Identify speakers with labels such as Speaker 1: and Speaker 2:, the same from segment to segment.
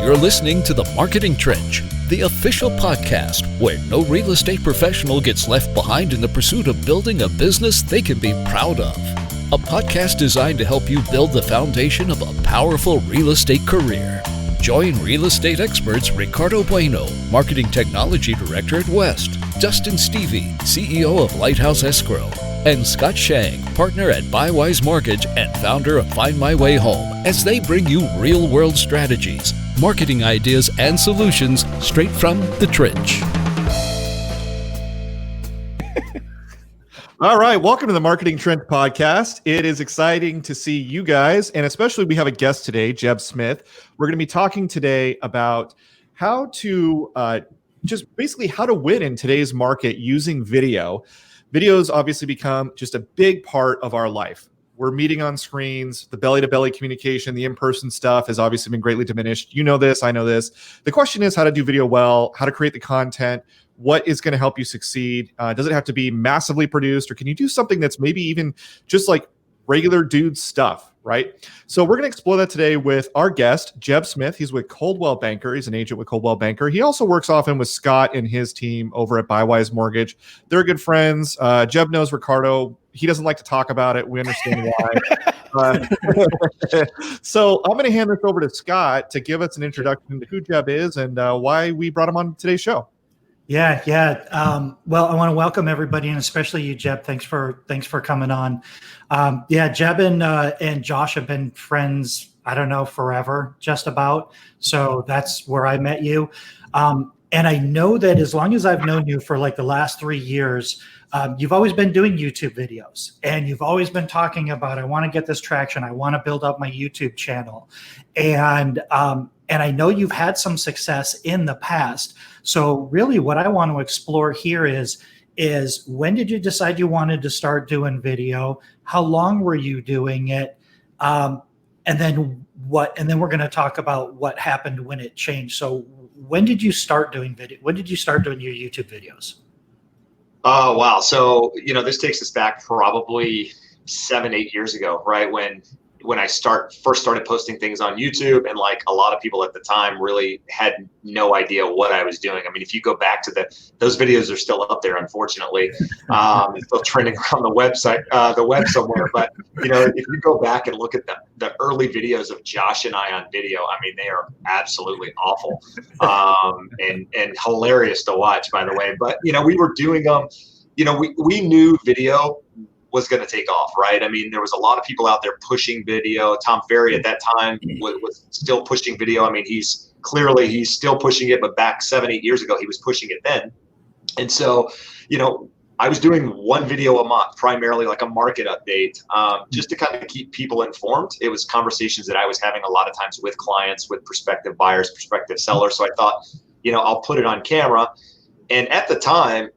Speaker 1: You're listening to The Marketing Trench, the official podcast where no real estate professional gets left behind in the pursuit of building a business they can be proud of. A podcast designed to help you build the foundation of a powerful real estate career. Join real estate experts Ricardo Bueno, Marketing Technology Director at West, Dustin Stevie, CEO of Lighthouse Escrow, and Scott Shang, partner at Bywise Mortgage and founder of Find My Way Home, as they bring you real-world strategies, marketing ideas, and solutions straight from the trench.
Speaker 2: All right, welcome to the Marketing Trench podcast. It is exciting to see you guys, and especially we have a guest today, Jeb Smith. We're going to be talking today about how to just basically how to win in today's market using video. Videos obviously become just a big part of our life. We're meeting on screens. The belly-to-belly communication, the in-person stuff has obviously been greatly diminished. You know this, I know this. The question is how to do video well, how to create the content, what is going to help you succeed. Does it have to be massively produced, or can you do something that's maybe even just like regular dude stuff, right? So we're going to explore that today with our guest, Jeb Smith. He's with Coldwell Banker. He's an agent with Coldwell Banker. He also works often with Scott and his team over at Bywise Mortgage. They're good friends. Jeb knows Ricardo. He doesn't like to talk about it. We understand why. So I'm going to hand this over to Scott to give us an introduction to who Jeb is and why we brought him on today's show.
Speaker 3: Yeah. Well, I want to welcome everybody, and especially you, Jeb. Thanks for coming on. Jeb and Josh have been friends, I don't know, forever, just about. So that's where I met you. And I know that as long as I've known you for like the last 3 years, you've always been doing YouTube videos, and you've always been talking about, I want to get this traction. I want to build up my YouTube channel. And I know you've had some success in the past. So really what I want to explore here is when did you decide you wanted to start doing video? How long were you doing it? And then we're going to talk about what happened when it changed. So when did you start doing video? When did you start doing your YouTube videos?
Speaker 4: Oh, wow. So, this takes us back probably 7-8 years ago, right? When I first started posting things on YouTube, and like a lot of people at the time really had no idea what I was doing. I mean, if you go back to those videos are still up there, unfortunately, still trending around the web somewhere. But if you go back and look at the early videos of Josh and I on video, I mean, they are absolutely awful, and hilarious to watch, by the way. But we were doing them. We knew video was going to take off, right? I mean, there was a lot of people out there pushing video. Tom Ferry at that time was still pushing video. I mean, he's still pushing it, but back 7-8 years ago, he was pushing it then. And so, I was doing one video a month, primarily like a market update, just to kind of keep people informed. It was conversations that I was having a lot of times with clients, with prospective buyers, prospective sellers. So I thought, I'll put it on camera. And at the time,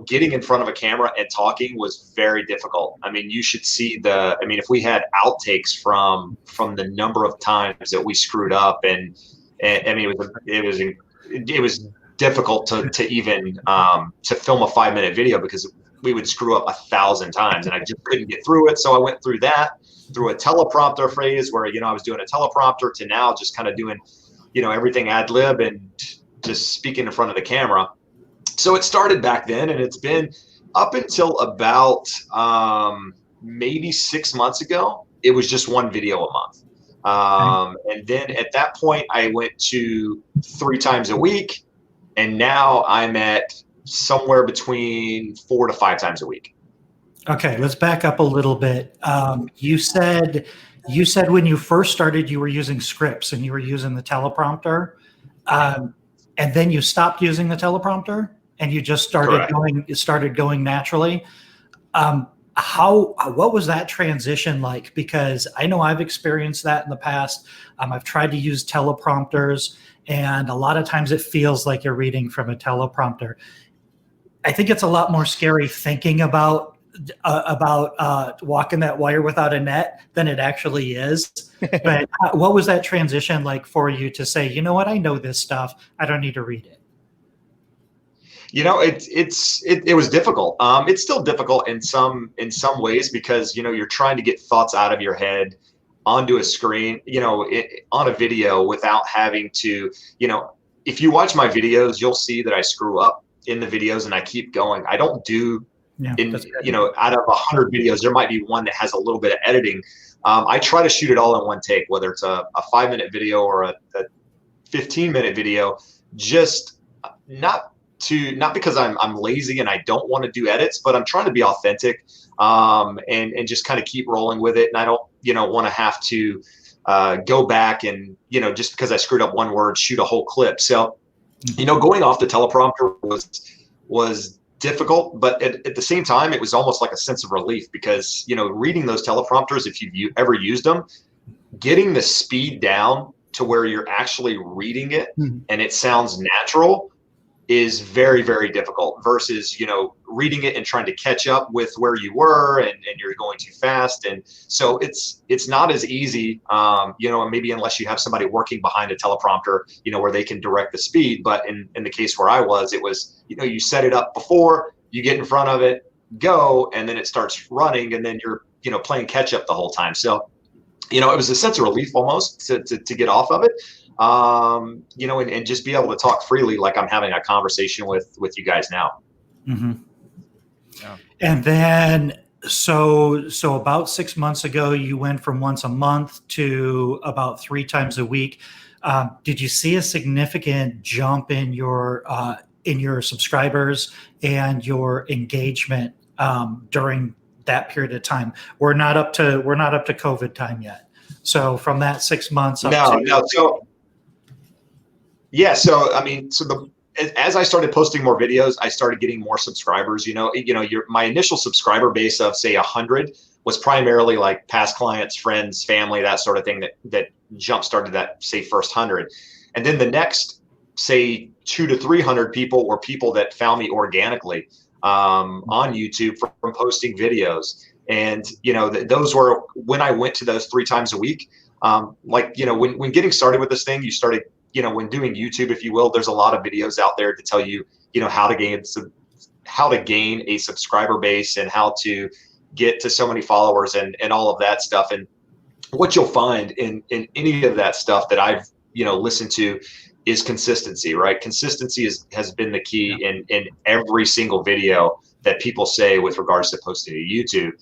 Speaker 4: getting in front of a camera and talking was very difficult. I mean, you should see if we had outtakes from the number of times that we screwed up, and I mean, it was difficult to even to film a 5-minute video because we would screw up 1,000 times, and I just couldn't get through it. So I went through a teleprompter phase where, I was doing a teleprompter to now just kind of doing, everything ad lib and just speaking in front of the camera. So it started back then, and it's been up until about maybe 6 months ago. It was just one video a month. And then at that point, I went to 3 times a week, and now I'm at somewhere between 4 to 5 times a week.
Speaker 3: Okay, let's back up a little bit. You said when you first started, you were using scripts and you were using the teleprompter, and then you stopped using the teleprompter. And you just started going naturally. What was that transition like? Because I know I've experienced that in the past. I've tried to use teleprompters, and a lot of times it feels like you're reading from a teleprompter. I think it's a lot more scary thinking about walking that wire without a net than it actually is. But what was that transition like for you to say, you know what, I know this stuff, I don't need to read it?
Speaker 4: It was difficult. It's still difficult in some ways because, you're trying to get thoughts out of your head onto a screen, on a video without having to, if you watch my videos, you'll see that I screw up in the videos and I keep going. I don't do out of 100 videos, there might be one that has a little bit of editing. I try to shoot it all in one take, whether it's a 5-minute video or a 15-minute video, just not because I'm lazy and I don't want to do edits, but I'm trying to be authentic, and just kind of keep rolling with it. And I don't, want to have to go back and, just because I screwed up one word, shoot a whole clip. So, going off the teleprompter was difficult, but at the same time, it was almost like a sense of relief because, reading those teleprompters, if you've ever used them, getting the speed down to where you're actually reading it and it sounds natural is very, very difficult versus, reading it and trying to catch up with where you were and you're going too fast. And so it's not as easy, maybe unless you have somebody working behind a teleprompter, where they can direct the speed. But in the case where I was, it was, you set it up before, you get in front of it, go, and then it starts running and then you're, playing catch up the whole time. So, it was a sense of relief almost to get off of it. And just be able to talk freely like I'm having a conversation with you guys now.
Speaker 3: Mm-hmm. Yeah. And then, so about 6 months ago, you went from once a month to about 3 times a week. Did you see a significant jump in your subscribers and your engagement during that period of time? We're not up to COVID time yet. So from that 6 months up
Speaker 4: as I started posting more videos, I started getting more subscribers. My initial subscriber base of say 100 was primarily like past clients, friends, family, that sort of thing that jump started that say first 100. And then the next say 200 to 300 people were people that found me organically on YouTube from posting videos. And, those were when I went to those 3 times a week. When getting started with this thing, you started, when doing YouTube, if you will, there's a lot of videos out there to tell you, how to gain a subscriber base and how to get to so many followers and all of that stuff. And what you'll find in any of that stuff that I've, listened to is consistency, right? Consistency has been the key in every single video that people say with regards to posting to YouTube.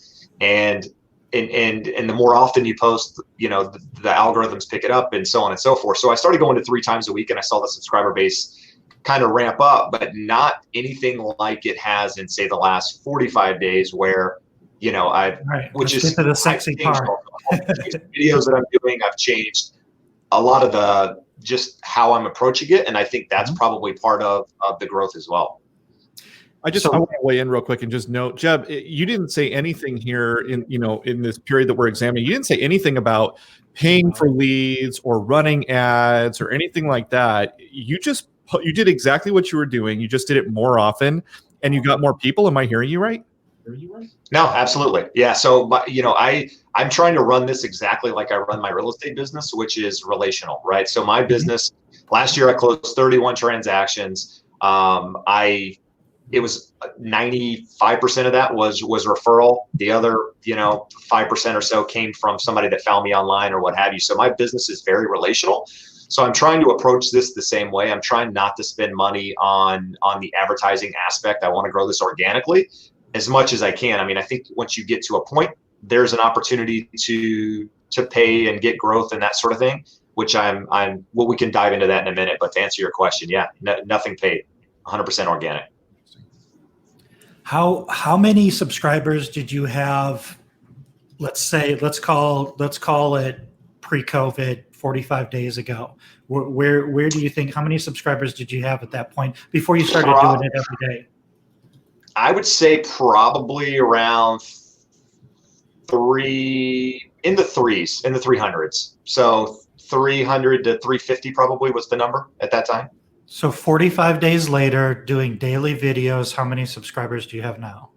Speaker 4: And the more often you post, the algorithms pick it up and so on and so forth. So I started going to 3 times a week and I saw the subscriber base kind of ramp up, but not anything like it has in say the last 45 days where, which is
Speaker 3: the sexy part.
Speaker 4: Videos that I'm doing, I've changed a lot of just how I'm approaching it. And I think that's probably part of the growth as well.
Speaker 2: I want to weigh in real quick and just note, Jeb, you didn't say anything here in this period that we're examining. You didn't say anything about paying for leads or running ads or anything like that. You did exactly what you were doing. You just did it more often and you got more people. Am I hearing you right?
Speaker 4: No, absolutely. Yeah. So, I'm trying to run this exactly like I run my real estate business, which is relational, right? So my business last year, I closed 31 transactions. It was 95% of that was referral. The other, 5% or so came from somebody that found me online or what have you. So my business is very relational. So I'm trying to approach this the same way. I'm trying not to spend money on the advertising aspect. I want to grow this organically as much as I can. I mean, I think once you get to a point, there's an opportunity to pay and get growth and that sort of thing, which we can dive into that in a minute. But to answer your question, nothing paid, 100% organic.
Speaker 3: How many subscribers did you have? Let's call it pre-COVID, 45 days ago. Where do you think? How many subscribers did you have at that point before you started doing it every day?
Speaker 4: I would say probably around 3 in the 300s. So 300 to 350 probably was the number at that time.
Speaker 3: So 45 days later, doing daily videos, how many subscribers do you have now?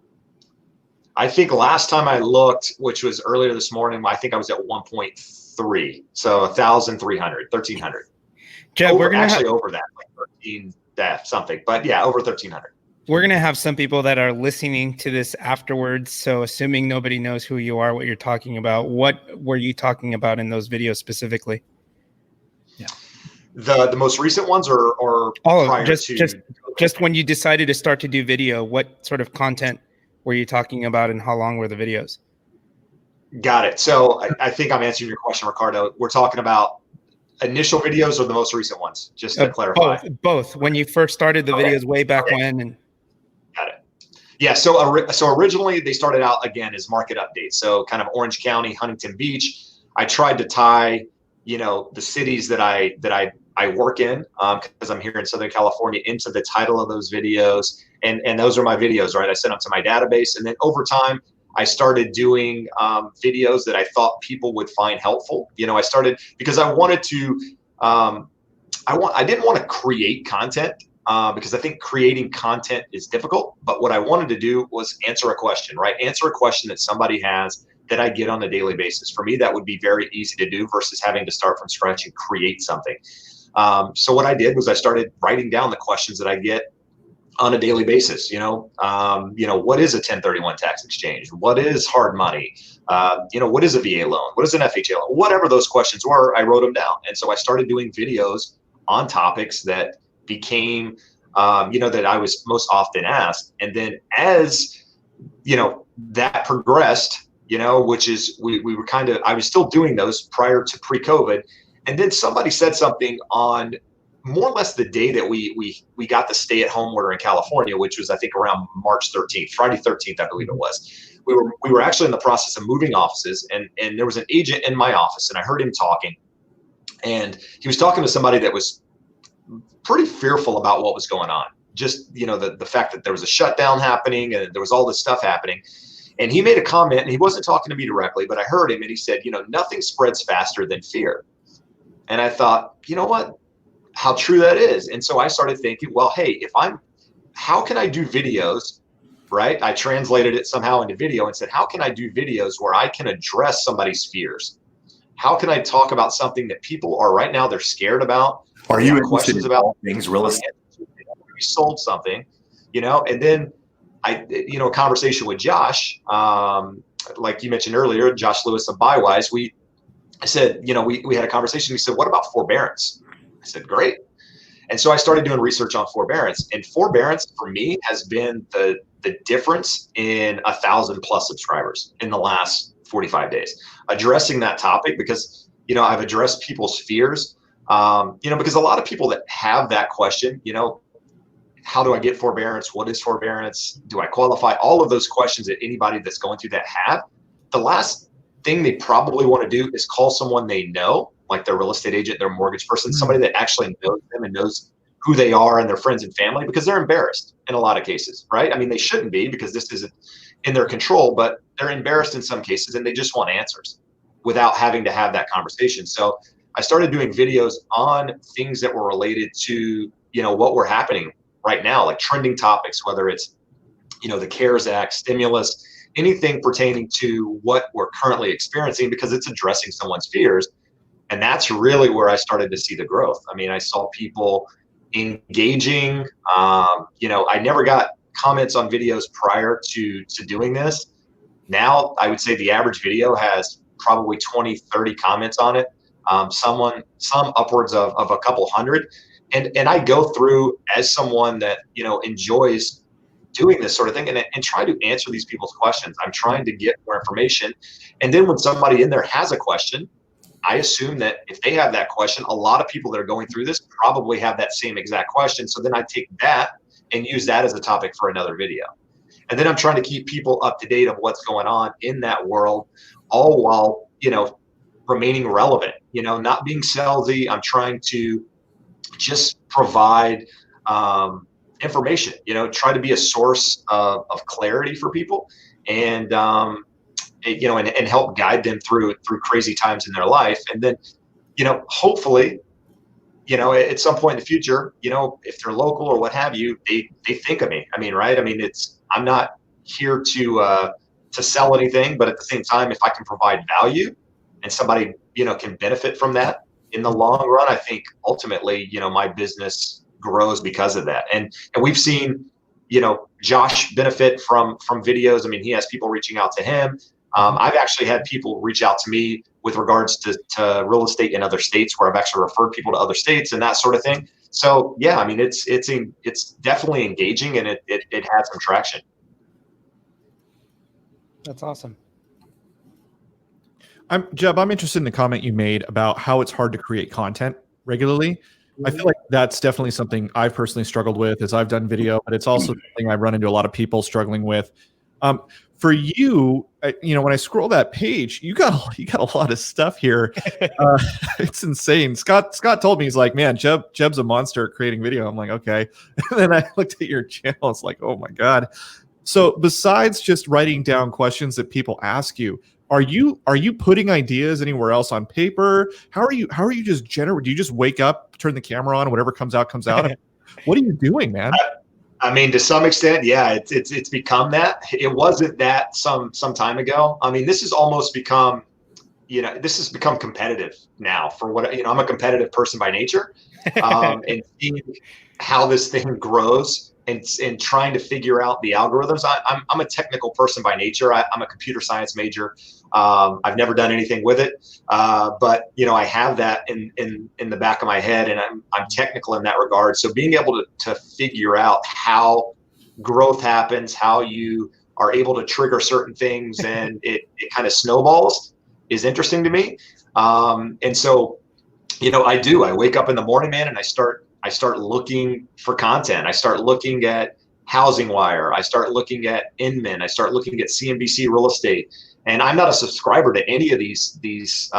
Speaker 4: I think last time I looked, which was earlier this morning, I think I was at 1.3. So 1,300, 1,300.
Speaker 5: Jeb, we're going to
Speaker 4: over that, like 13 something. But yeah, over 1,300.
Speaker 5: We're going to have some people that are listening to this afterwards. So assuming nobody knows who you are, what you're talking about, what were you talking about in those videos specifically?
Speaker 3: Yeah.
Speaker 4: The most recent ones or prior to
Speaker 5: just when you decided to start to do video, what sort of content were you talking about and how long were the videos?
Speaker 4: Got it. So I think I'm answering your question, Ricardo. We're talking about initial videos or the most recent ones, just to clarify.
Speaker 5: Both. When you first started the videos way back when. And
Speaker 4: got it. Yeah. So originally they started out again as market updates. So kind of Orange County, Huntington Beach. I tried to tie, the cities that I work in, because I'm here in Southern California, into the title of those videos. And those are my videos, right? I sent them to my database. And then over time, I started doing videos that I thought people would find helpful. I started because I wanted to, I didn't want to create content because I think creating content is difficult. But what I wanted to do was answer a question, right? Answer a question that somebody has that I get on a daily basis. For me, that would be very easy to do versus having to start from scratch and create something. So what I did was I started writing down the questions that I get on a daily basis. What is a 1031 tax exchange? What is hard money? What is a VA loan? What is an FHA loan? Whatever those questions were, I wrote them down. And so I started doing videos on topics that became, that I was most often asked. And then as, that progressed, which is we were I was still doing those prior to pre-COVID. And then somebody said something on more or less the day that we got the stay-at-home order in California, which was I think around March 13th, Friday 13th, I believe it was. We were actually in the process of moving offices, and there was an agent in my office, and I heard him talking, and he was talking to somebody that was pretty fearful about what was going on. Just the fact that there was a shutdown happening and there was all this stuff happening. And he made a comment, and he wasn't talking to me directly, but I heard him, and he said, nothing spreads faster than fear. And I thought, you know what? How true that is. And so I started thinking, well, hey, how can I do videos, right? I translated it somehow into video and said, how can I do videos where I can address somebody's fears? How can I talk about something that people are right now, they're scared about?
Speaker 6: Are you
Speaker 4: questions about
Speaker 6: things real estate?
Speaker 4: We sold something, and then a conversation with Josh, like you mentioned earlier, Josh Lewis of Buywise, I said, we had a conversation. He said, what about forbearance? I said, great. And so I started doing research on forbearance, and forbearance for me has been the difference in 1,000+ subscribers in the last 45 days, addressing that topic because, I've addressed people's fears, because a lot of people that have that question, how do I get forbearance? What is forbearance? Do I qualify? All of those questions that anybody that's going through that have, the last thing they probably want to do is call someone they know, like their real estate agent, their mortgage person, somebody that actually knows them and knows who they are and their friends and family, because they're embarrassed in a lot of cases, right? I mean, they shouldn't be because this isn't in their control, but they're embarrassed in some cases and they just want answers without having to have that conversation. So I started doing videos on things that were related to, what were happening right now, like trending topics, whether it's, the CARES Act, stimulus, anything pertaining to what we're currently experiencing, because it's addressing someone's fears. And that's really where I started to see the growth. I mean, I saw people engaging. I never got comments on videos prior to doing this. Now, I would say the average video has probably 20, 30 comments on it. Some upwards of a couple hundred. And I go through as someone that, enjoys doing this sort of thing and try to answer these people's questions. I'm trying to get more information. And then when somebody in there has a question, I assume that if they have that question, a lot of people that are going through this probably have that same exact question. So then I take that and use that as a topic for another video. And then I'm trying to keep people up to date of what's going on in that world, all while, remaining relevant, not being salesy. I'm trying to just provide information, try to be a source of clarity for people and help guide them through crazy times in their life. And then, hopefully, at some point in the future, if they're local or what have you, they think of me. I mean, right. I mean, I'm not here to sell anything, but at the same time, if I can provide value and somebody, can benefit from that in the long run, I think ultimately, my business grows because of that. And we've seen, Josh benefit from videos. I mean, he has people reaching out to him. I've actually had people reach out to me with regards to real estate in other states, where I've actually referred people to other states and that sort of thing. So yeah, I mean, it's definitely engaging, and it has some traction.
Speaker 5: That's awesome.
Speaker 2: Jeb, I'm interested in the comment you made about how it's hard to create content regularly. I feel like that's definitely something I've personally struggled with as I've done video, but it's also something I've run into a lot of people struggling with. For you, when I scroll that page, you got a lot of stuff here. It's insane. Scott told me, he's like, man, Jeb's a monster at creating video. I'm like, okay. And then I looked at your channel. It's like, oh my God. So besides just writing down questions that people ask you, are you putting ideas anywhere else on paper? How are you just do you just wake up, turn the camera on, whatever comes out? What are you doing, man?
Speaker 4: I mean, to some extent, yeah, it's become that. It wasn't that some time ago. I mean, this has almost become, this has become competitive now for what, I'm a competitive person by nature, and seeing how this thing grows and trying to figure out the algorithms. I'm a technical person by nature. I'm a computer science major. I've never done anything with it, but I have that in the back of my head, and I'm technical in that regard. So being able to figure out how growth happens, how you are able to trigger certain things, and it kind of snowballs, is interesting to me. And so, I wake up in the morning, man, and I start looking for content. I start looking at Housing Wire. I start looking at Inman. I start looking at CNBC Real Estate. And I'm not a subscriber to any of these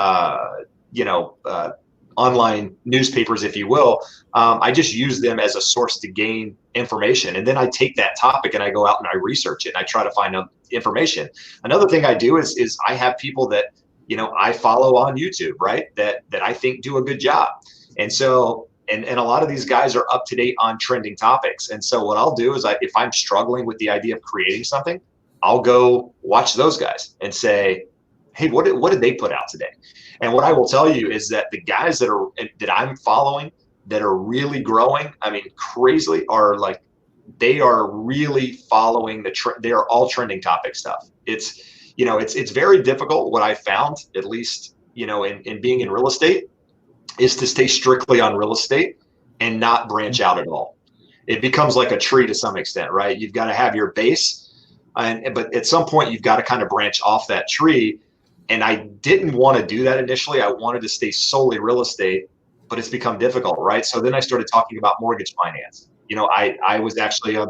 Speaker 4: online newspapers, if you will. I just use them as a source to gain information. And then I take that topic and I go out and I research it and I try to find out information. Another thing I do is I have people that, I follow on YouTube, right? That I think do a good job. And so, and a lot of these guys are up to date on trending topics. And so what I'll do is if I'm struggling with the idea of creating something, I'll go watch those guys and say, hey, what did they put out today? And what I will tell you is that the guys that I'm following that are really growing, I mean, crazily, are like, they are really following they are all trending topic stuff. It's very difficult. What I found, at least, in being in real estate, is to stay strictly on real estate and not branch out at all. It becomes like a tree to some extent, right? You've got to have your base, but at some point you've got to kind of branch off that tree. And I didn't want to do that initially. I wanted to stay solely real estate, but it's become difficult, right? So then I started talking about mortgage finance. I was actually I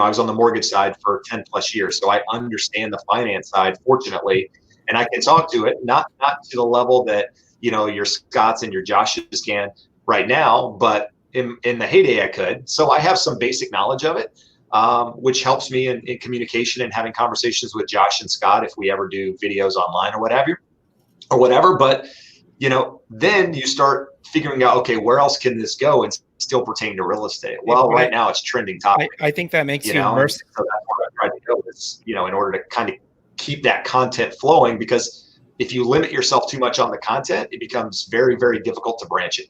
Speaker 4: was on the mortgage side for 10 plus years. So I understand the finance side, fortunately, and I can talk to it, not to the level that, your Scotts and your Joshes can right now, but in the heyday I could. So I have some basic knowledge of it, which helps me in communication and having conversations with Josh and Scott if we ever do videos online or whatever. But, then you start figuring out, okay, where else can this go and still pertain to real estate? Well, right now it's trending topic.
Speaker 5: I think that makes you immersive.
Speaker 4: So that's where I tried to go is, in order to kind of keep that content flowing, because if you limit yourself too much on the content, it becomes very, very difficult to branch it,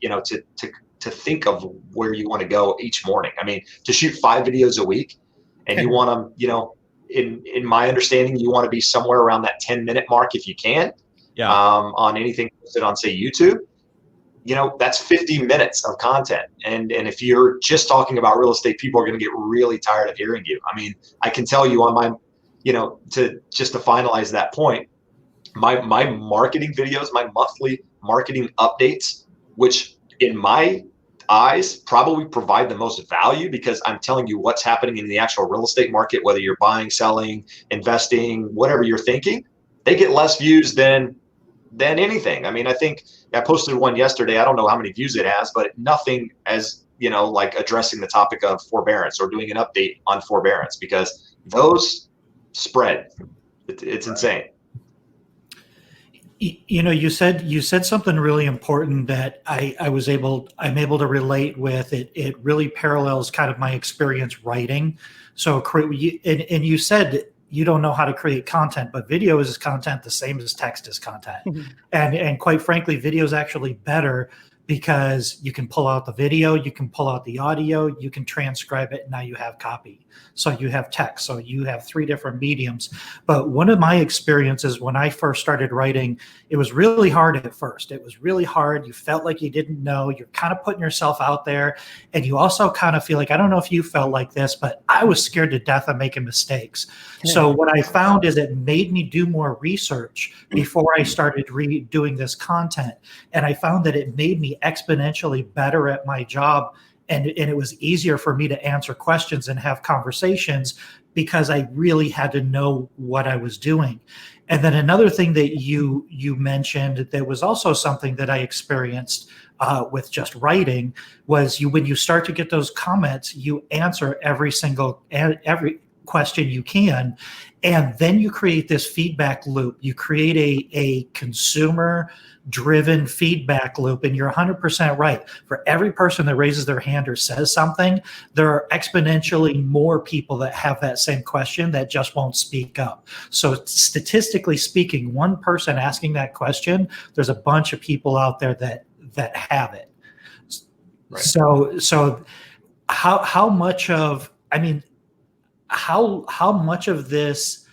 Speaker 4: to think of where you want to go each morning. I mean, to shoot 5 videos a week, and you want them, in my understanding, you want to be somewhere around that 10-minute mark if you can. Yeah. On anything posted on, say, YouTube, that's 50 minutes of content. And if you're just talking about real estate, people are going to get really tired of hearing you. I mean, I can tell you on my, to finalize that point, my marketing videos, my monthly marketing updates, which in my eyes probably provide the most value, because I'm telling you what's happening in the actual real estate market, whether you're buying, selling, investing, whatever you're thinking, they get less views than anything. I mean, I think I posted one yesterday. I don't know how many views it has, but nothing as, like addressing the topic of forbearance or doing an update on forbearance, because those spread. It's insane.
Speaker 3: You said something really important that I'm able to relate with. It really parallels kind of my experience writing. So, and you said you don't know how to create content, but video is content the same as text is content. Mm-hmm. And quite frankly, video is actually better because you can pull out the video, you can pull out the audio, you can transcribe it, and now you have copy. So you have text, so you have 3 different mediums. But one of my experiences when I first started writing, it was really hard at first. It was really hard. You felt like you didn't know. You're kind of putting yourself out there. And you also kind of feel like, I don't know if you felt like this, but I was scared to death of making mistakes. So what I found is it made me do more research before I started doing this content. And I found that it made me exponentially better at my job. And it was easier for me to answer questions and have conversations because I really had to know what I was doing. And then another thing that you mentioned that was also something that I experienced with just writing was when you start to get those comments, you answer every question you can, and then you create this feedback loop. You create a consumer driven feedback loop, and you're 100% right. For every person that raises their hand or says something, there are exponentially more people that have that same question that just won't speak up. So statistically speaking, one person asking that question, there's a bunch of people out there that have it. Right. So how much of, I mean, how much of this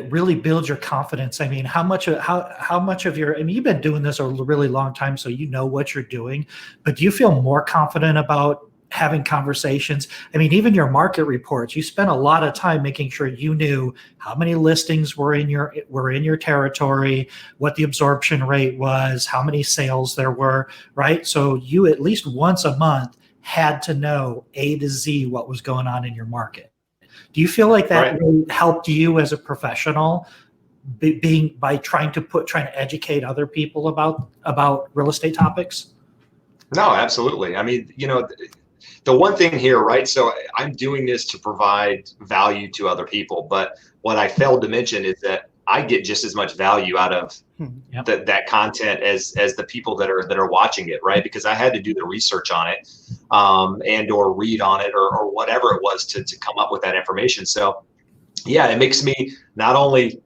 Speaker 3: really builds your confidence? I mean, how much of your, I mean, you've been doing this a really long time, so you know what you're doing, but do you feel more confident about having conversations? I mean, even your market reports, you spent a lot of time making sure you knew how many listings were in your territory, what the absorption rate was, how many sales there were, right? So you at least once a month had to know A to Z what was going on in your market. Do you feel like that really helped you as a professional, by trying to educate other people about real estate topics?
Speaker 4: No, absolutely. I mean, the one thing here, right? So I'm doing this to provide value to other people, but what I failed to mention is that I get just as much value out of that content as the people that are watching it, right? Because I had to do the research on it, and or read on it, or whatever it was to come up with that information. So, yeah, it makes me not only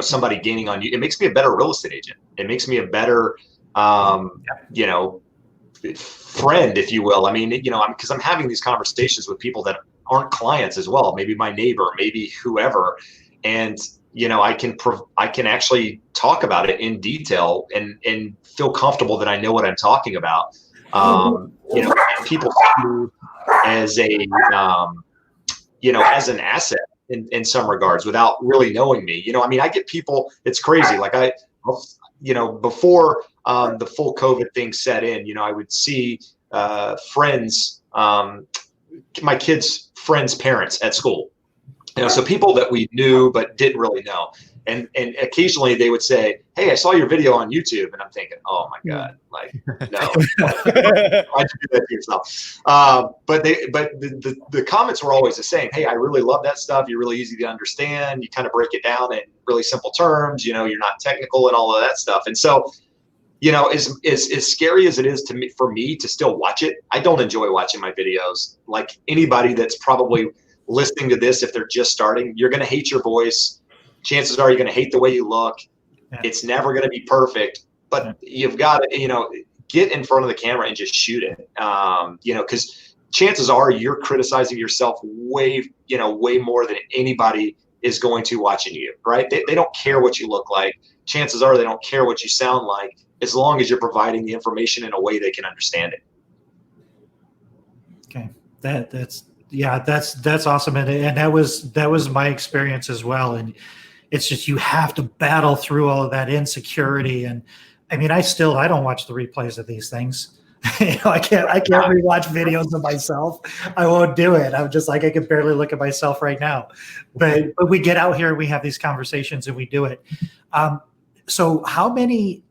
Speaker 4: somebody gaining on you, it makes me a better real estate agent. It makes me a better friend, if you will. I mean, because I'm having these conversations with people that aren't clients as well. Maybe my neighbor, maybe whoever. And, I can actually talk about it in detail and feel comfortable that I know what I'm talking about. People see me as as an asset in some regards without really knowing me. I mean, I get people, it's crazy. Like before the full COVID thing set in, I would see friends, my kids' friends' parents at school. So people that we knew but didn't really know, and occasionally they would say, "Hey, I saw your video on YouTube," and I'm thinking, "Oh my God, like no, why'd you do that to yourself?" But the comments were always the same. "Hey, I really love that stuff. You're really easy to understand. You kind of break it down in really simple terms. You're not technical and all of that stuff." And so, as scary as it is for me to still watch it, I don't enjoy watching my videos. Like anybody that's probably listening to this, if they're just starting, you're going to hate your voice. Chances are you're going to hate the way you look. Yeah. It's never going to be perfect, but you've got to, get in front of the camera and just shoot it. Because chances are you're criticizing yourself way more than anybody is going to watching you, right? They don't care what you look like. Chances are they don't care what you sound like, as long as you're providing the information in a way they can understand it.
Speaker 3: Okay. That's awesome. And that was my experience as well. And it's just, you have to battle through all of that insecurity. And I mean, I don't watch the replays of these things. I can't rewatch videos of myself. I won't do it. I'm just like, I can barely look at myself right now, but we get out here and we have these conversations and we do it. So how many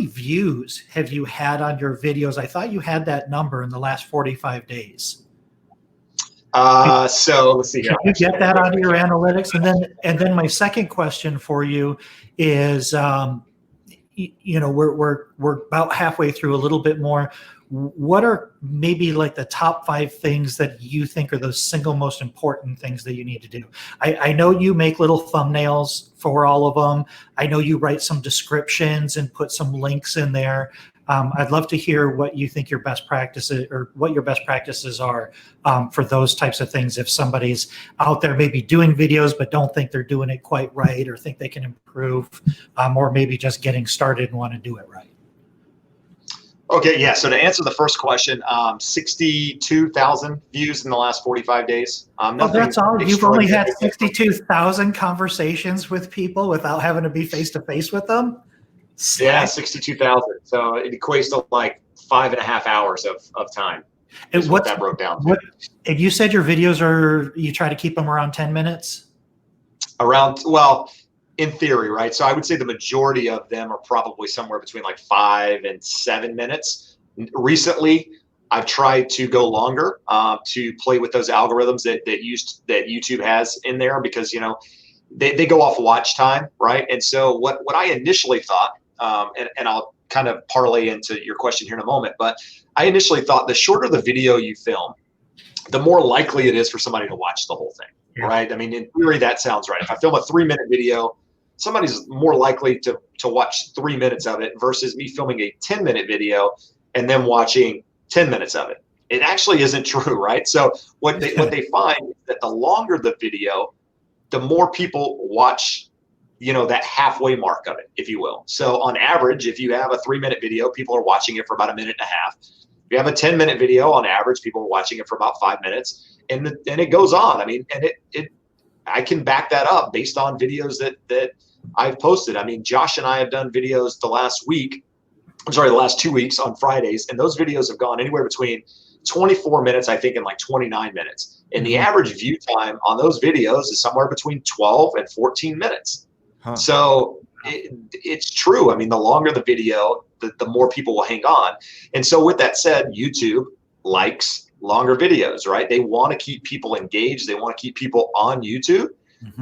Speaker 3: views have you had on your videos? I thought you had that number in the last 45 days.
Speaker 4: So let's see here.
Speaker 3: Can you get that out of your analytics? And then my second question for you is, we're about halfway through, a little bit more. what are maybe like the top 5 things that you think are the single most important things that you need to do? I know you make little thumbnails for all of them. I know you write some descriptions and put some links in there. I'd love to hear what you think your best practices or what your best practices are for those types of things. If somebody's out there maybe doing videos but don't think they're doing it quite right, or think they can improve, or maybe just getting started and want to do it right.
Speaker 4: Okay, yeah. So to answer the first question, 62,000 views in the last 45 days.
Speaker 3: That's all. You've only had 62,000 conversations with people without having to be face to face with them.
Speaker 4: Yeah, 62,000. So it equates to like 5.5 hours of time. And what that broke down to.
Speaker 3: And you said your videos you try to keep them around 10 minutes?
Speaker 4: Well, in theory, right? So I would say the majority of them are probably somewhere between like 5 and 7 minutes. Recently, I've tried to go longer to play with those algorithms that YouTube has in there, because, you know, they go off watch time, right? And so what I initially thought, and I'll kind of parlay into your question here in a moment, but I initially thought the shorter the video you film, the more likely it is for somebody to watch the whole thing, right? I mean, in theory, that sounds right. If I film a 3-minute video, somebody's more likely to watch 3 minutes of it versus me filming a 10-minute video and then watching 10 minutes of it. It actually isn't true, right? So what they find is that the longer the video, the more people watch, you know, that halfway mark of it, if you will. So on average, if you have a 3-minute video, people are watching it for about 1.5 minutes. If you have a 10-minute video, on average, people are watching it for about 5 minutes, and it goes on. I mean, and I can back that up based on videos that I've posted. I mean, Josh and I have done videos the last 2 weeks on Fridays, and those videos have gone anywhere between 24 minutes, I think, and like 29 minutes. And the average view time on those videos is somewhere between 12 and 14 minutes. Huh. So it's true. I mean, the longer the video, the more people will hang on. And so with that said, YouTube likes longer videos, right? They want to keep people engaged. They want to keep people on YouTube.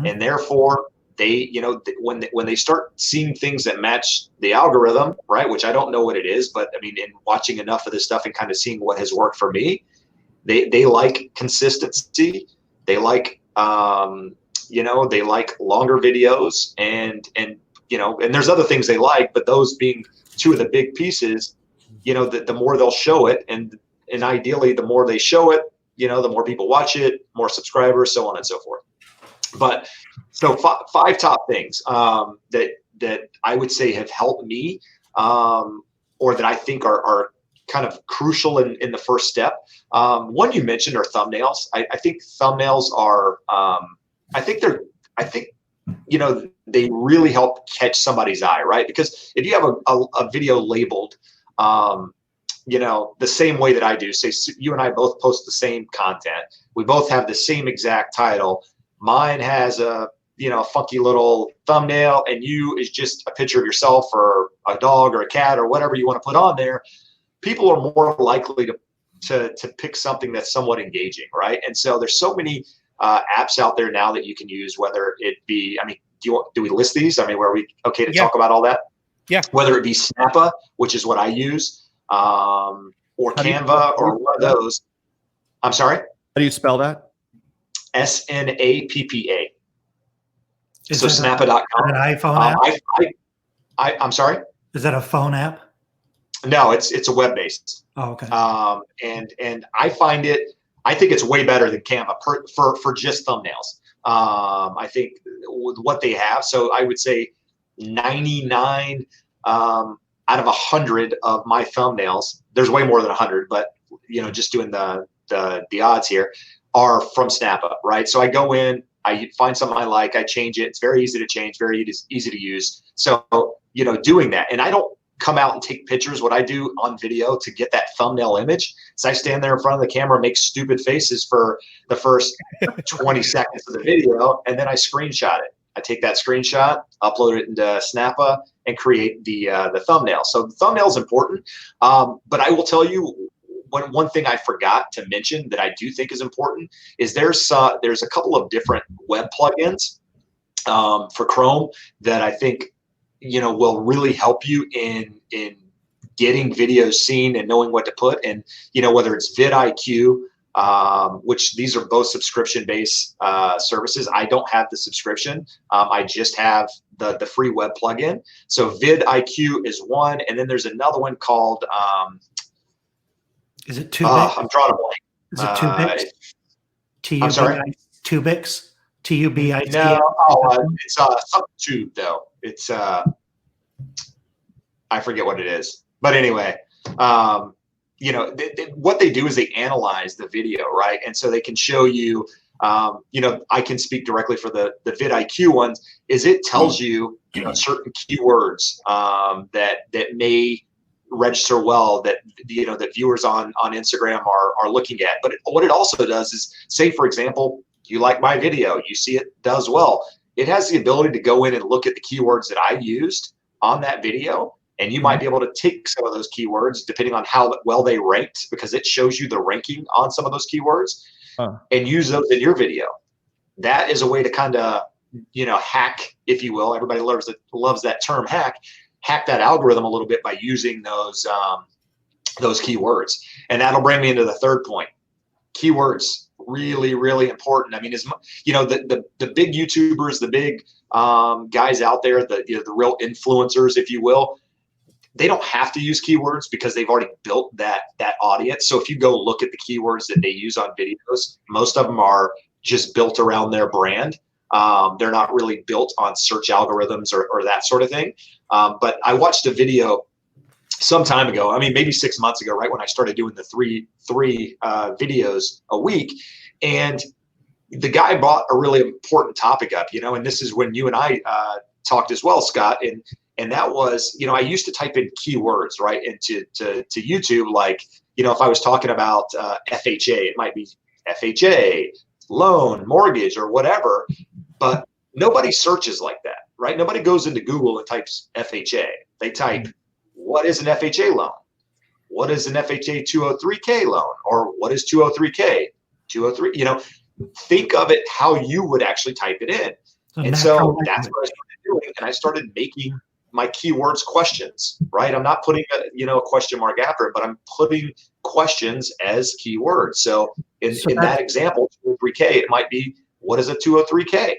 Speaker 4: And therefore, they, you know, when they start seeing things that match the algorithm, right, which I don't know what it is, but I mean, in watching enough of this stuff and kind of seeing what has worked for me, they like consistency. They like, you know, they like longer videos, and you know, and there's other things they like, but those being two of the big pieces, you know, the more they'll show it, and ideally the more they show it, you know, the more people watch it, more subscribers, so on and so forth. But so 5 top things that I would say have helped me, or that I think are kind of crucial in the first step. One you mentioned are thumbnails. I think thumbnails are, I think you know, they really help catch somebody's eye, right? Because if you have a video labeled, you know, the same way that I do, say you and I both post the same content, we both have the same exact title. Mine has a, you know, funky little thumbnail, and you is just a picture of yourself or a dog or a cat or whatever you want to put on there. People are more likely to pick something that's somewhat engaging, right? And so there's so many apps out there now that you can use, whether it be, I mean, do we list these? I mean, were we okay to talk about all that?
Speaker 5: Yeah.
Speaker 4: Whether it be Snappa, which is what I use, or Canva, or one of those. I'm sorry?
Speaker 2: How do you spell that?
Speaker 4: Snappa. So Snappa.com.
Speaker 3: An iPhone app?
Speaker 4: I'm sorry?
Speaker 3: Is that a phone app?
Speaker 4: No, it's a web-based.
Speaker 3: Oh, okay.
Speaker 4: And I think it's way better than Canva for just thumbnails. I think with what they have, so I would say 99 out of 100 of my thumbnails, there's way more than 100, but you know, just doing the odds here, are from Snappa, right? So I go in, I find something I like, I change it. It's very easy to change, very easy to use. So, you know, doing that, and I don't come out and take pictures. What I do on video to get that thumbnail image is I stand there in front of the camera, make stupid faces for the first 20 seconds of the video, and then I screenshot it. I take that screenshot, upload it into Snappa, and create the thumbnail. So the thumbnail is important, but I will tell you, one thing I forgot to mention that I do think is important is there's a couple of different web plugins for Chrome that I think, you know, will really help you in getting videos seen and knowing what to put. And, whether it's vidIQ, which these are both subscription-based services. I don't have the subscription. I just have the free web plugin. So vidIQ is one, and then there's another one called.
Speaker 3: Is it Tubix?
Speaker 4: I'm drawing a blank.
Speaker 3: Is it Tubix?
Speaker 4: I'm sorry.
Speaker 3: Tubix. TUBIX.
Speaker 4: No, it's something tube though. It's I forget what it is, but anyway. What they do is they analyze the video, right? And so they can show you, I can speak directly for the vidIQ ones, is it tells you, certain keywords that may register well that, that viewers on Instagram are looking at. But what it also does is, say, for example, you like my video, you see it does well. It has the ability to go in and look at the keywords that I used on that video. And you might be able to take some of those keywords depending on how well they ranked, because it shows you the ranking on some of those keywords, and use those in your video. That is a way to kind of, hack, if you will. Everybody loves that term, hack that algorithm a little bit by using those keywords. And that'll bring me into the third point. Keywords, really, really important. I mean, the big YouTubers, the big guys out there, the real influencers, if you will, they don't have to use keywords because they've already built that audience. So if you go look at the keywords that they use on videos, most of them are just built around their brand. They're not really built on search algorithms or that sort of thing. But I watched a video some time ago, I mean, maybe 6 months ago, right when I started doing the three videos a week. And the guy brought a really important topic up, and this is when you and I talked as well, Scott, and that was, I used to type in keywords, right, into to YouTube, like, if I was talking about FHA, it might be FHA, loan, mortgage, or whatever, but nobody searches like that, right? Nobody goes into Google and types FHA. They type, what is an FHA loan? What is an FHA 203K loan? Or what is 203K? 203, think of it how you would actually type it in. And so that's what I started doing. And I started making my keywords questions, right? I'm not putting a question mark after it, but I'm putting questions as keywords. So in that example, 203K, it might be, what is a 203K?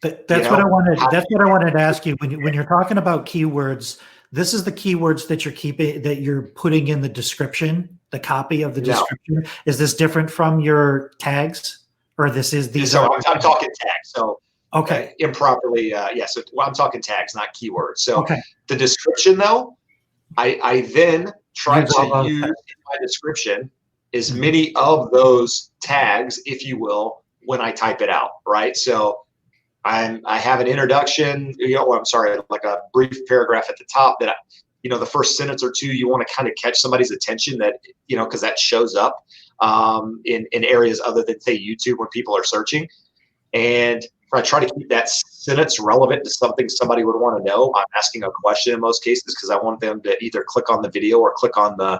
Speaker 3: That's what I wanted. That's what I wanted to ask you. When you're talking about keywords, this is the keywords that you're putting in the description, the copy of the description. Is this different from your tags, or these are?
Speaker 4: I'm talking tags. So.
Speaker 3: Okay.
Speaker 4: Improperly, so I'm talking tags, not keywords. So the description, though, I then try to use in my description as many of those tags, if you will, when I type it out, right? So I have an introduction, like a brief paragraph at the top that, the first sentence or two, you want to kind of catch somebody's attention that, because that shows up in areas other than, say, YouTube when people are searching. And I try to keep that sentence relevant to something somebody would want to know. I'm asking a question in most cases because I want them to either click on the video or click on the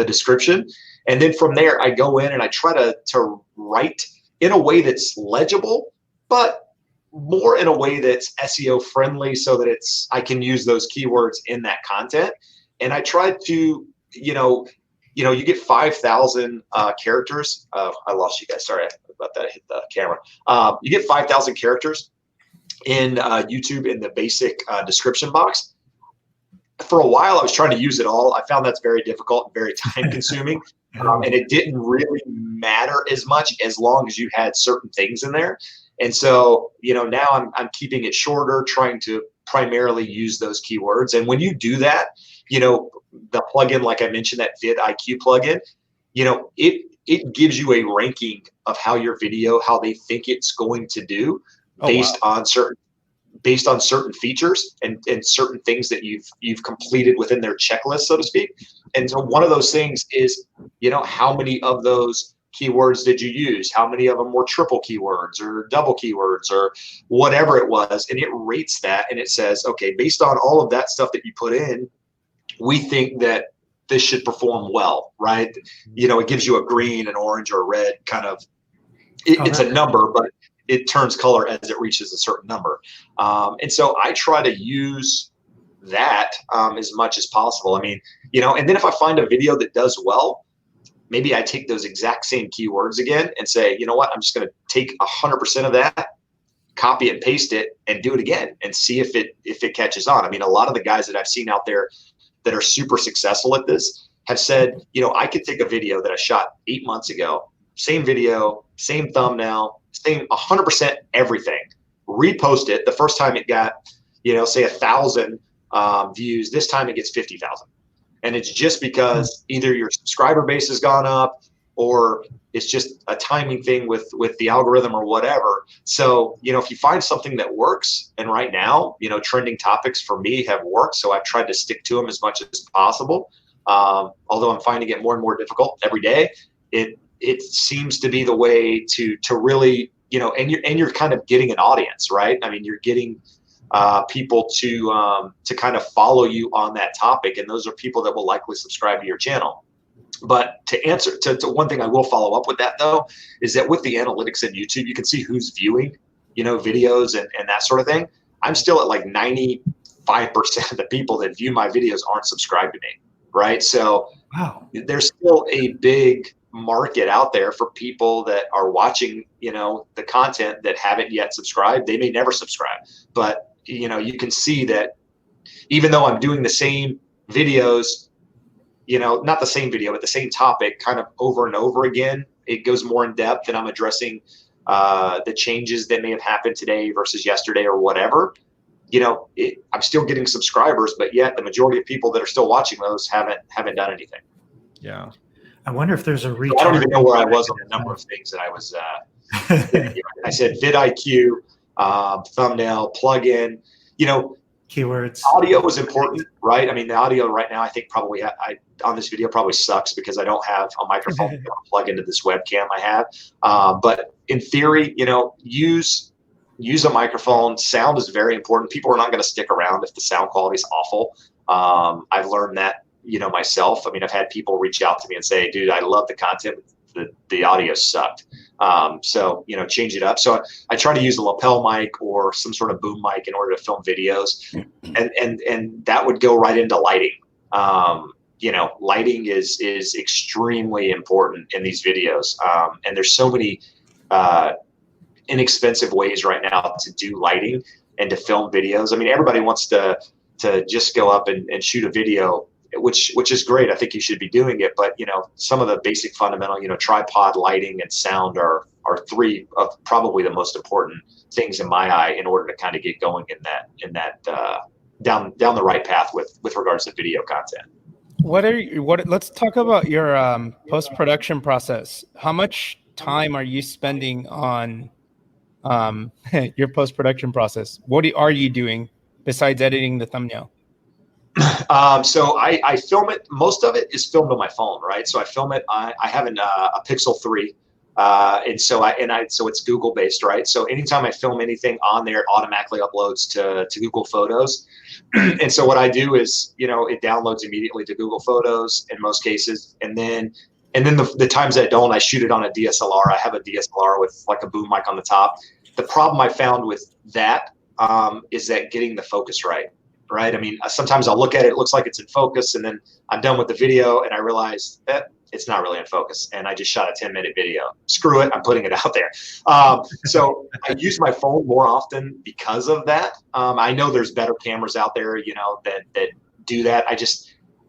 Speaker 4: description. And then from there, I go in and I try to write in a way that's legible, but more in a way that's SEO friendly so that I can use those keywords in that content. And I try to, you get 5,000 characters. I lost you guys. Sorry about that. I hit the camera. You get 5,000 characters in YouTube in the basic description box. For a while, I was trying to use it all. I found that's very difficult and very time consuming. And it didn't really matter as much as long as you had certain things in there. And so, now I'm keeping it shorter, trying to primarily use those keywords. And when you do that, the plugin, like I mentioned, that vidIQ plugin, it gives you a ranking of how your video, how they think it's going to do based on certain features and certain things that you've completed within their checklist, so to speak. And so one of those things is, how many of those keywords did you use? How many of them were triple keywords or double keywords or whatever it was? And it rates that and it says, okay, based on all of that stuff that you put in, we think that this should perform well, right? It gives you a green, an orange, or a red kind of, it's a number, but it turns color as it reaches a certain number. And so I try to use that as much as possible. I mean, and then if I find a video that does well, maybe I take those exact same keywords again and say, you know what, I'm just going to take 100% of that, copy and paste it, and do it again and see if it catches on. I mean, a lot of the guys that I've seen out there that are super successful at this have said, I could take a video that I shot 8 months ago, same video, same thumbnail, same 100% everything, repost it. The first time it got, say 1,000 views. This time it gets 50,000. And it's just because either your subscriber base has gone up or it's just a timing thing with the algorithm or whatever. So, if you find something that works, and right now, trending topics for me have worked. So I've tried to stick to them as much as possible. Although I'm finding it more and more difficult every day, it seems to be the way to really, and you're kind of getting an audience, right? I mean, you're getting people to kind of follow you on that topic, and those are people that will likely subscribe to your channel. But to answer to one thing I will follow up with that though, is that with the analytics in YouTube, you can see who's viewing, videos and that sort of thing. I'm still at like 95% of the people that view my videos aren't subscribed to me, right? So
Speaker 3: wow,
Speaker 4: there's still a big market out there for people that are watching, the content that haven't yet subscribed. They may never subscribe, but you can see that even though I'm doing the same videos, not the same video, but the same topic kind of over and over again, it goes more in depth and I'm addressing the changes that may have happened today versus yesterday or whatever. I'm still getting subscribers, but yet the majority of people that are still watching those haven't done anything.
Speaker 2: Yeah.
Speaker 3: I wonder if there's a
Speaker 4: I don't even know where I was on the number of things that I was. I said vidIQ, thumbnail, plugin.
Speaker 3: Keywords.
Speaker 4: Audio was important, right? I mean, the audio right now, I think probably on this video probably sucks because I don't have a microphone to plug into this webcam I have. But in theory, use a microphone. Sound is very important. People are not going to stick around if the sound quality is awful. I've learned that, myself. I mean, I've had people reach out to me and say, dude, I love the content, but the audio sucked. So, change it up. So I try to use a lapel mic or some sort of boom mic in order to film videos. And that would go right into lighting. Lighting is extremely important in these videos. And there's so many inexpensive ways right now to do lighting and to film videos. I mean, everybody wants to just go up and shoot a video, which is great. I think you should be doing it. But, some of the basic fundamental, tripod, lighting, and sound are three of probably the most important things in my eye in order to kind of get going in that down the right path with regards to video content.
Speaker 5: Let's talk about your post-production process. How much time are you spending on your post-production process? What are you doing besides editing the thumbnail?
Speaker 4: So I film it. Most of it is filmed on my phone, right? So I film it. I have a Pixel 3, and so it's Google based, right? So anytime I film anything on there, it automatically uploads to Google Photos. And so what I do is, it downloads immediately to Google Photos in most cases, and then the times I don't, I shoot it on a DSLR. I have a DSLR with like a boom mic on the top. The problem I found with that is that getting the focus right. Right. I mean, sometimes I'll look at it, it looks like it's in focus, and then I'm done with the video and I realize that it's not really in focus. And I just shot a 10-minute video. Screw it. I'm putting it out there. So I use my phone more often because of that. I know there's better cameras out there, that do that.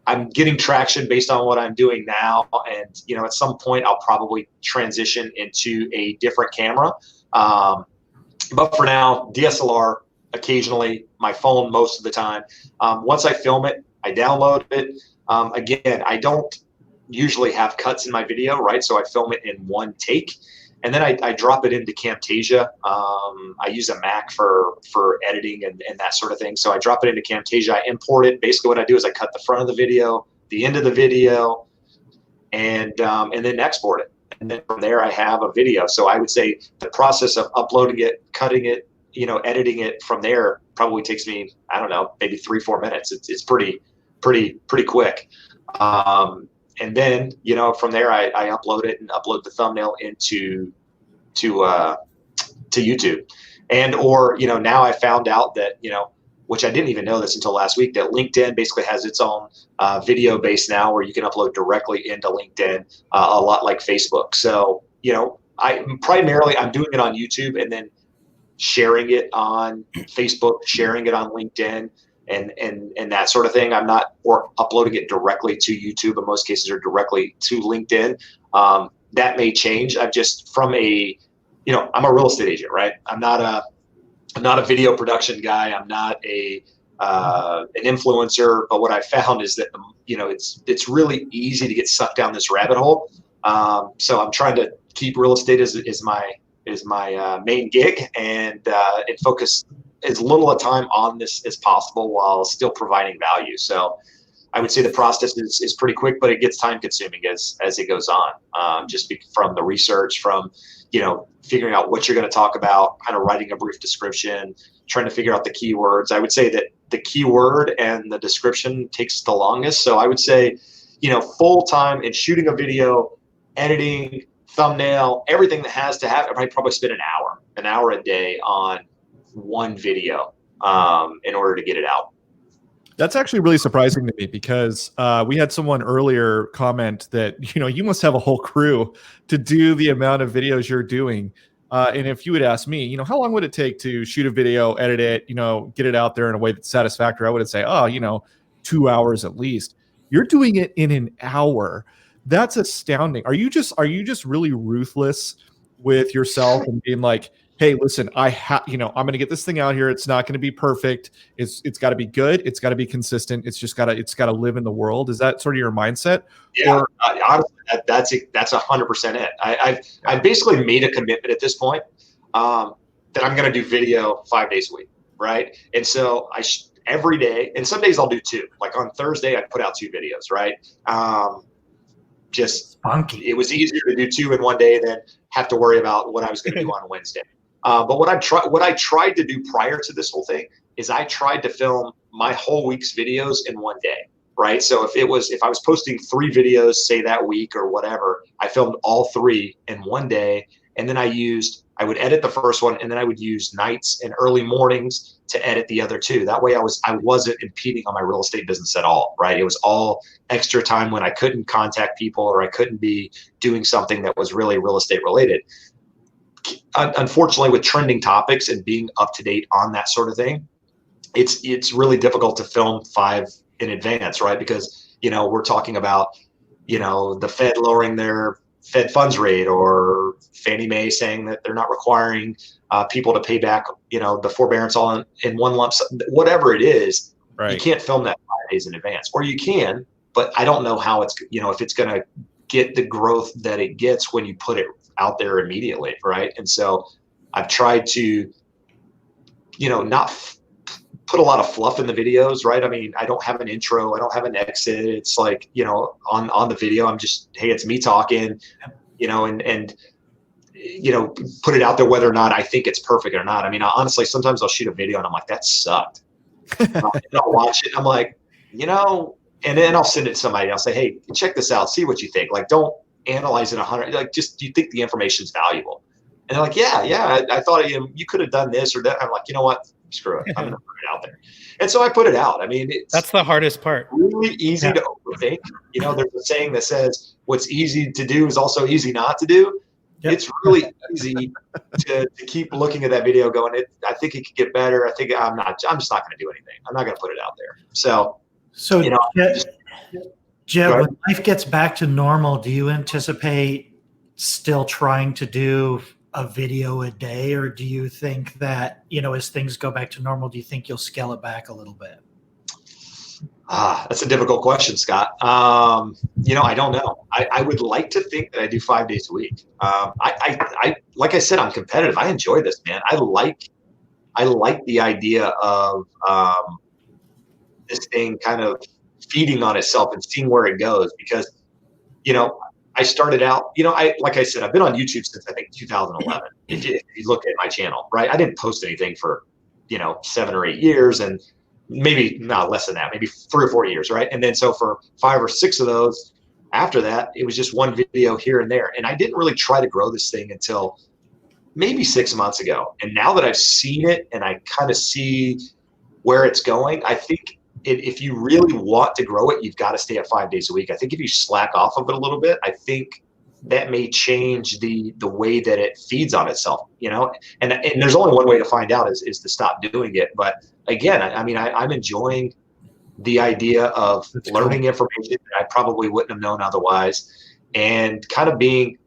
Speaker 4: I'm getting traction based on what I'm doing now. And, at some point I'll probably transition into a different camera. But for now, DSLR, occasionally, my phone most of the time. Once I film it, I download it. Again, I don't usually have cuts in my video, right? So I film it in one take, and then I drop it into Camtasia. I use a Mac for editing and that sort of thing. So I drop it into Camtasia, I import it. Basically what I do is I cut the front of the video, the end of the video, and then export it. And then from there I have a video. So I would say the process of uploading it, cutting it, editing it from there probably takes me, I don't know, maybe 3-4 minutes. It's pretty quick. And then, from there I upload it and upload the thumbnail to YouTube. And, or, now I found out that, which I didn't even know this until last week, that LinkedIn basically has its own video base now where you can upload directly into LinkedIn, a lot like Facebook. So, I'm doing it on YouTube and then sharing it on Facebook, sharing it on LinkedIn, and that sort of thing. I'm not uploading it directly to YouTube in most cases, or directly to LinkedIn. That may change. I'm just I'm a real estate agent, right? I'm not a video production guy. I'm not an influencer. But what I found is that it's really easy to get sucked down this rabbit hole. So I'm trying to keep real estate as my main gig, and focus as little a time on this as possible while still providing value. So I would say the process is pretty quick, but it gets time consuming as it goes on. From the research, from figuring out what you're going to talk about, kind of writing a brief description, trying to figure out the keywords. I would say that the keyword and the description takes the longest. So I would say, full time in shooting a video, editing, thumbnail, everything that has to happen, I probably spend an hour a day on one video in order to get it out.
Speaker 2: That's actually really surprising to me, because we had someone earlier comment that, you must have a whole crew to do the amount of videos you're doing. And if you would ask me, how long would it take to shoot a video, edit it, get it out there in a way that's satisfactory? I would say, 2 hours at least. You're doing it in an hour. That's astounding. Are you just really ruthless with yourself and being like, hey, listen, I'm going to get this thing out here. It's not going to be perfect. It's got to be good. It's got to be consistent. It's got to live in the world. Is that sort of your mindset?
Speaker 4: Yeah, honestly, that's 100% it. I've basically made a commitment at this point that I'm going to do video 5 days a week, right? And so every day, and some days I'll do 2. Like on Thursday, I put out 2 videos, right? Just funky. It was easier to do 2 in one day than have to worry about what I was going to do on Wednesday. But what I tried to do prior to this whole thing is I tried to film my whole week's videos in one day, right? So if I was posting 3 videos, say that week or whatever, I filmed all 3 in one day, and then I would edit the first one, and then I would use nights and early mornings to edit the other 2. That way I wasn't impeding on my real estate business at all, right? It was all extra time when I couldn't contact people or I couldn't be doing something that was really real estate related. Unfortunately, with trending topics and being up to date on that sort of thing, it's really difficult to film 5 in advance, right? Because, we're talking about, the Fed lowering their Fed funds rate, or Fannie Mae saying that they're not requiring people to pay back, the forbearance all in one lump sum, whatever it is. Right. You can't film that 5 days in advance, or you can, but I don't know how it's, if it's going to get the growth that it gets when you put it out there immediately. Right. And so I've tried to, not put a lot of fluff in the videos, right? I mean, I don't have an intro, I don't have an exit. It's like, on the video, I'm just, hey, it's me talking, and put it out there whether or not I think it's perfect or not. I mean, honestly, sometimes I'll shoot a video and I'm like, that sucked. And I'll watch it. I'm like, and then I'll send it to somebody. I'll say, hey, check this out. See what you think. Like, don't analyze it 100. Like, just, do you think the information is valuable? And they're like, yeah. I thought you could have done this or that. I'm like, you know what? Screw it. I'm going to put it out there. And so I put it out. I mean,
Speaker 5: that's the hardest part.
Speaker 4: Really easy to overthink. There's a saying that says, what's easy to do is also easy not to do. Yep. It's really easy to keep looking at that video going, I think it could get better. I'm just not going to do anything. I'm not going to put it out there. So
Speaker 3: Jeb, when life gets back to normal, do you anticipate still trying to do a video a day, or do you think that, as things go back to normal, do you think you'll scale it back a little bit?
Speaker 4: That's a difficult question, Scott. I don't know. I would like to think that I do 5 days a week. I like I said, I'm competitive. I enjoy this, man. I like the idea of this thing kind of feeding on itself and seeing where it goes, because, I started out, like I said, I've been on YouTube since I think 2011. If you look at my channel, right? I didn't post anything for, 7 or 8 years, and maybe not less than that, maybe 3 or 4 years, right? And then so for 5 or 6 of those after that, it was just one video here and there. And I didn't really try to grow this thing until maybe 6 months ago. And now that I've seen it and I kind of see where it's going, I think if you really want to grow it, you've got to stay at 5 days a week. I think if you slack off of it a little bit, I think that may change the way that it feeds on itself, and there's only one way to find out is to stop doing it. But again, I'm enjoying the idea of learning information that I probably wouldn't have known otherwise, and kind of being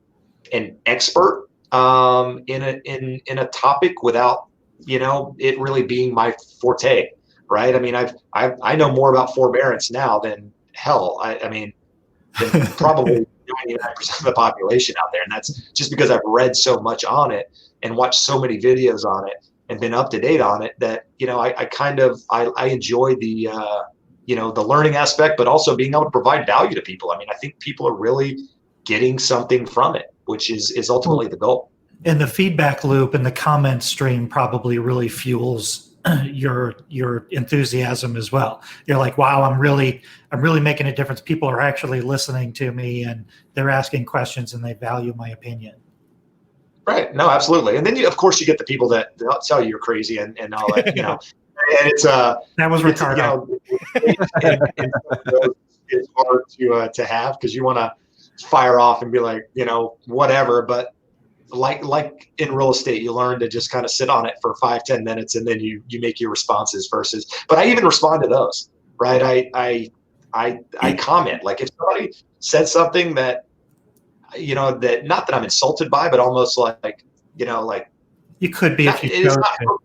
Speaker 4: an expert in a topic without it really being my forte, right? I mean, I know more about forbearance now than than probably 99% of the population out there, and that's just because I've read so much on it and watched so many videos on it and been up to date on it that I enjoy the the learning aspect, but also being able to provide value to people. I mean, I think people are really getting something from it, which is ultimately the goal.
Speaker 3: And the feedback loop and the comment stream probably really fuels your enthusiasm as well. You're like, wow, I'm really making a difference. People are actually listening to me and they're asking questions and they value my opinion. Right.
Speaker 4: No, absolutely. And then of course you get the people that they'll tell you you're crazy and all that, and it's
Speaker 3: that was Ricardo.
Speaker 4: It's hard to have, because you want to fire off and be like, whatever, but like in real estate, you learn to just kind of sit on it for 5-10 minutes and then you make your responses but I even respond to those, right? I comment, like if somebody said something that that, not that I'm insulted by, but almost like
Speaker 3: you could be, if you chose to.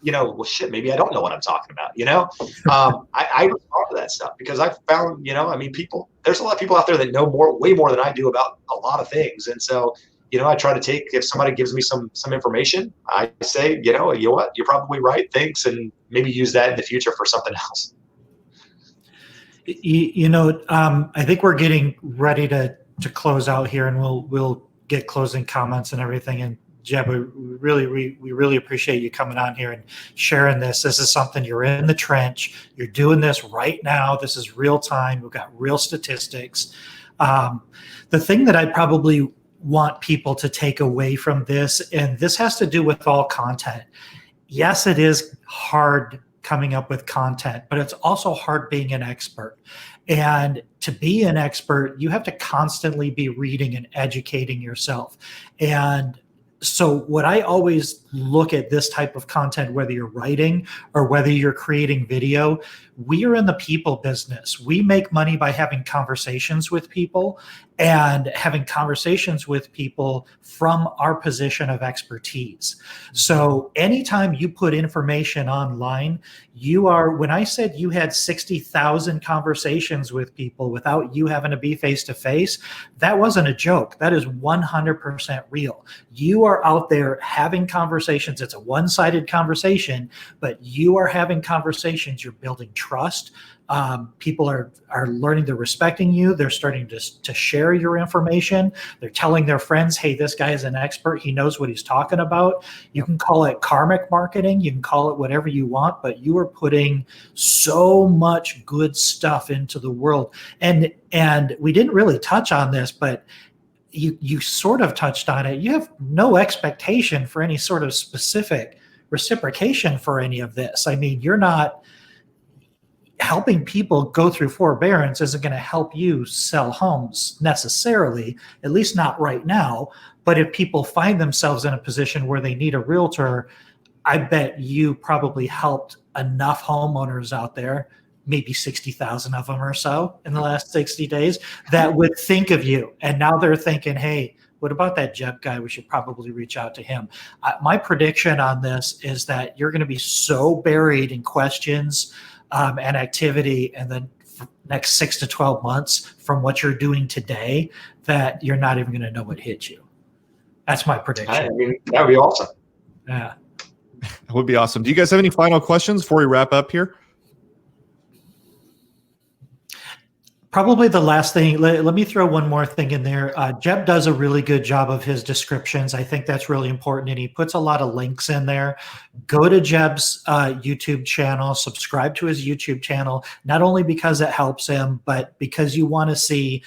Speaker 4: Well, shit, maybe I don't know what I'm talking about, I respond to that stuff because I've found, there's a lot of people out there that know way more than I do about a lot of things. And so, I try to take, if somebody gives me some information, I say, you know what, you're probably right. Thanks. And maybe use that in the future for something else.
Speaker 3: I think we're getting ready to close out here, and we'll get closing comments and everything. And Jeb, we really appreciate you coming on here and sharing this. This is something, you're in the trench. You're doing this right now. This is real time. We've got real statistics. The thing that I probably want people to take away from this, and this has to do with all content. Yes, it is hard coming up with content, but it's also hard being an expert. And to be an expert, you have to constantly be reading and educating yourself. And so what I always look at this type of content, whether you're writing or whether you're creating video, we are in the people business. We make money by having conversations with people and having conversations with people from our position of expertise. So anytime you put information online, when I said you had 60,000 conversations with people without you having to be face-to-face, that wasn't a joke. That is 100% real. You are out there having conversations. It's a one-sided conversation, but you are having conversations. You're building trust. People are learning, they're respecting you. They're starting to share your information. They're telling their friends, hey, this guy is an expert. He knows what he's talking about. You can call it karmic marketing. You can call it whatever you want, but you are putting so much good stuff into the world. And we didn't really touch on this, but you sort of touched on it. You have no expectation for any sort of specific reciprocation for any of this. I mean, you're not helping people go through forbearance isn't going to help you sell homes necessarily, at least not right now. But if people find themselves in a position where they need a realtor, I bet you probably helped enough homeowners out there, maybe 60,000 of them or so in the last 60 days, that would think of you. And now they're thinking, hey, what about that Jeb guy? We should probably reach out to him. My prediction on this is that you're going to be so buried in questions and activity, and then next 6 to 12 months from what you're doing today, that you're not even going to know what hit you. That's my prediction.
Speaker 4: I mean, that would be awesome.
Speaker 3: Yeah.
Speaker 2: That would be awesome. Do you guys have any final questions before we wrap up here?
Speaker 3: Probably the last thing, let me throw one more thing in there. Jeb does a really good job of his descriptions. I think that's really important, and he puts a lot of links in there. Go to Jeb's YouTube channel, subscribe to his YouTube channel, not only because it helps him, but because you want to see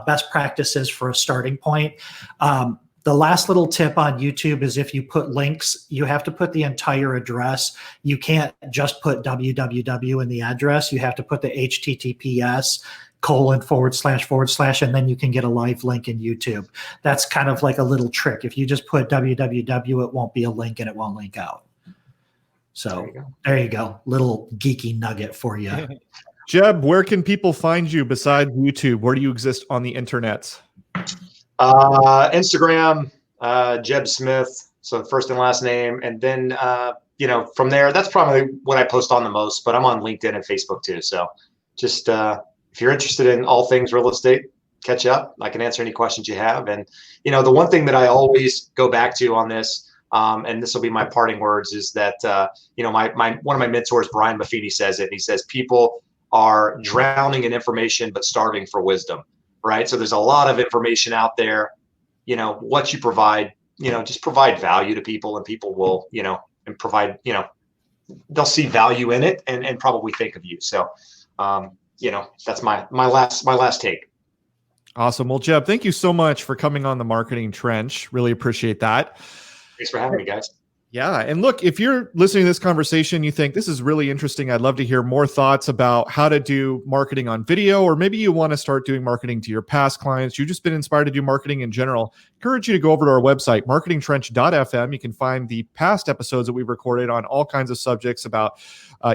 Speaker 3: best practices for a starting point. The last little tip on YouTube is if you put links, you have to put the entire address. You can't just put www in the address. You have to put the https://, and then you can get a live link in YouTube. That's kind of like a little trick. If you just put www, it won't be a link and it won't link out. So there you go. Little geeky nugget for you.
Speaker 2: Jeb, where can people find you besides YouTube? Where do you exist on the internet?
Speaker 4: Instagram, Jeb Smith. So first and last name. And then, from there, that's probably what I post on the most, but I'm on LinkedIn and Facebook too. So just, if you're interested in all things real estate, catch up. I can answer any questions you have. And, the one thing that I always go back to on this, and this will be my parting words, is that, one of my mentors, Brian Buffini, says it. And he says, people are drowning in information, but starving for wisdom. Right. So there's a lot of information out there. What you provide, just provide value to people, and people will, and provide, they'll see value in it and probably think of you. So, that's my last take.
Speaker 2: Awesome. Well, Jeb, thank you so much for coming on the Marketing Trench. Really appreciate that.
Speaker 4: Thanks for having me, guys.
Speaker 2: Yeah. And look, if you're listening to this conversation, you think this is really interesting, I'd love to hear more thoughts about how to do marketing on video, or maybe you want to start doing marketing to your past clients. You've just been inspired to do marketing in general. I encourage you to go over to our website, marketingtrench.fm. You can find the past episodes that we've recorded on all kinds of subjects about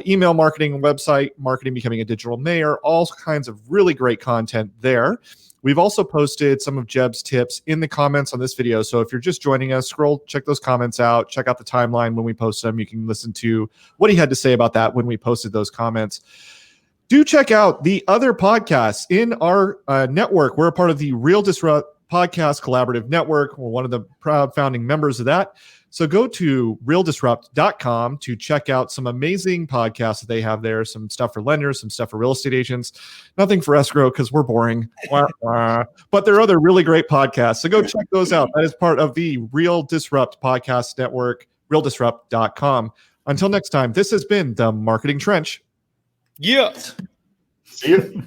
Speaker 2: email marketing, website marketing, becoming a digital mayor, all kinds of really great content there. We've also posted some of Jeb's tips in the comments on this video. So if you're just joining us, check those comments out, check out the timeline when we post them. You can listen to what he had to say about that when we posted those comments. Do check out the other podcasts in our network. We're a part of the Real Disrupt Podcast Collaborative Network. We're one of the proud founding members of that. So go to realdisrupt.com to check out some amazing podcasts that they have there. Some stuff for lenders, some stuff for real estate agents. Nothing for escrow because we're boring. But there are other really great podcasts. So go check those out. That is part of the Real Disrupt Podcast Network, realdisrupt.com. Until next time, this has been the Marketing Trench.
Speaker 5: Yeah.
Speaker 4: See you.